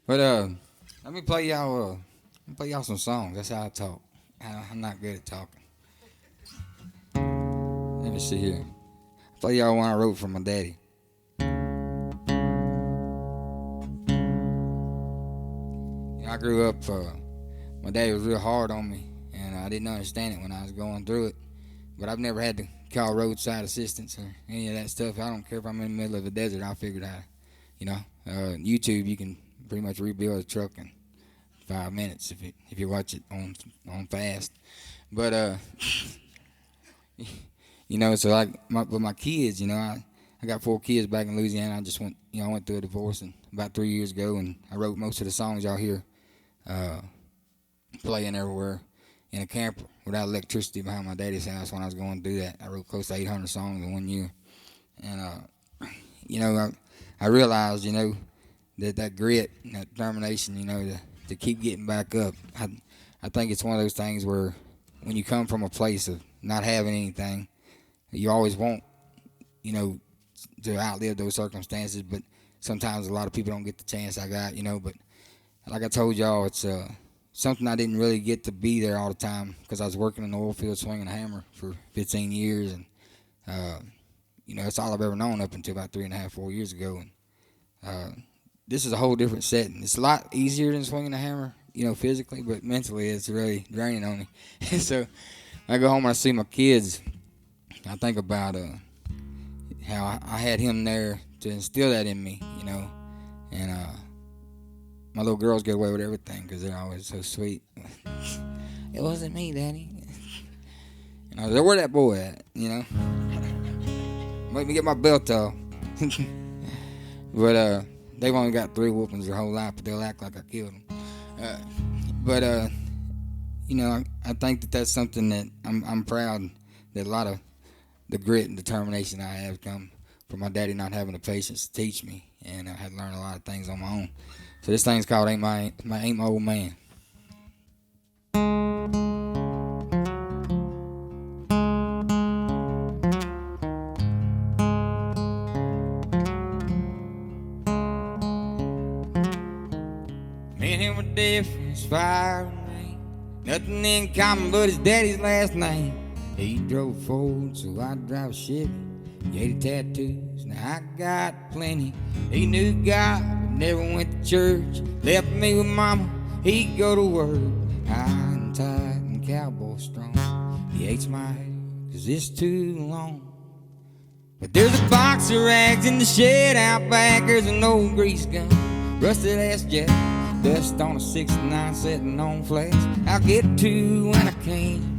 But let me play y'all some songs. That's how I talk. I'm not good at talking. Let me see here. Play y'all one I wrote for my daddy. I grew up. My daddy was real hard on me, and I didn't understand it when I was going through it. But I've never had to call roadside assistance or any of that stuff. I don't care if I'm in the middle of a desert. I'll figure it out. YouTube, you can pretty much rebuild a truck in 5 minutes if you watch it on fast. But so like with my kids, I got 4 kids back in Louisiana. I just I went through a divorce about 3 years ago, and I wrote most of the songs y'all hear playing everywhere in a camper without electricity behind my daddy's house when I was going through that. I wrote close to 800 songs in 1 year, and I realized, that grit and that determination, to keep getting back up. I think it's one of those things where when you come from a place of not having anything, you always want, to outlive those circumstances, but sometimes a lot of people don't get the chance I got, but like I told y'all, it's something I didn't really get to be there all the time because I was working in the oil field swinging a hammer for 15 years, and that's all I've ever known up until about 3.5, 4 years ago. And this is a whole different setting. It's a lot easier than swinging a hammer, physically, but mentally it's really draining on me. So I go home and I see my kids. I think about how I had him there to instill that in me, and my little girls get away with everything because they're always so sweet. It wasn't me, Daddy. And I was like, where that boy at, Make me get my belt off. But they've only got 3 whoopings their whole life, but they'll act like I killed them. I think that's something that I'm proud that a lot of the grit and determination I have come from my daddy not having the patience to teach me, and I had to learn a lot of things on my own. So this thing's called Ain't My Old Man. Me and him were different as fire and rain. Nothing in common but his daddy's last name. He drove Ford, so I drive a Chevy. He hated tattoos, now I got plenty. He knew God, but never went to church. Left me with mama, he'd go to work. High and tight and cowboy strong. He hates my hair, cause it's too long. But there's a box of rags in the shed out back. There's an old grease gun, rusted ass jack. Dust on a 69 sitting on flags. I'll get to when I can.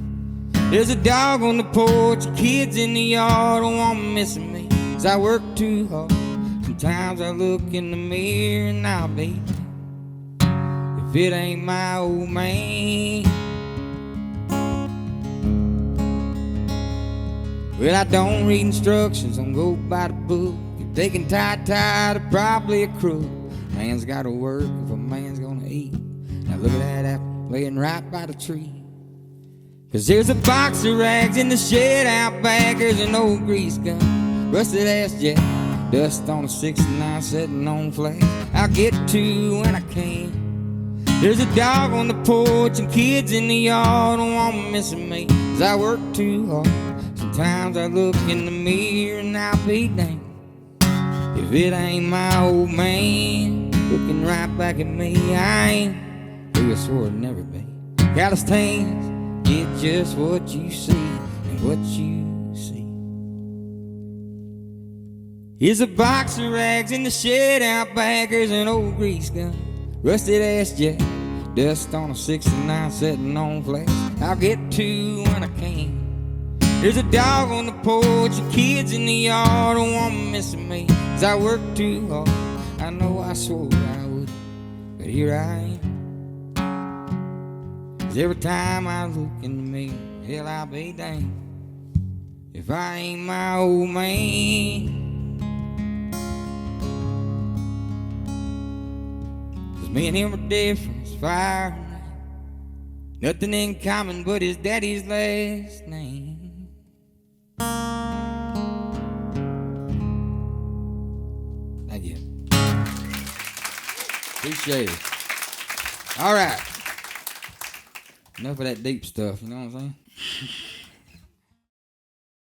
There's a dog on the porch, kids in the yard. Don't want 'em missing me, 'cause I work too hard. Sometimes I look in the mirror and I'll be if it ain't my old man. Well, I don't read instructions, don't go by the book. If they can tie, they're probably a crook. Man's gotta work if a man's gonna eat. Now look at that apple laying right by the tree. 'Cause there's a box of rags in the shed out back. There's an old grease gun, rusted ass jack. Dust on a 69 sitting on flags. I'll get to when I can. There's a dog on the porch and kids in the yard. Don't want 'em missing me, 'cause I work too hard. Sometimes I look in the mirror and I'll be damned if it ain't my old man looking right back at me. I ain't who I swore I'd never be. Calloused hands, get just what you see and what you see. Here's a box of rags in the shed out back. There's an old grease gun, rusted ass jack. Dust on a 69 sitting on flags. I'll get to when I can. There's a dog on the porch and kids in the yard. Don't want 'em missing me, 'cause I work too hard. I know I swore I would, but here I am. 'Cause every time I look in the mirror, hell, I'll be damned if I ain't my old man. 'Cause me and him are different as fire and rain. Nothing in common but his daddy's last name. Thank you. Appreciate it. All right. Enough of that deep stuff, you know what I'm saying?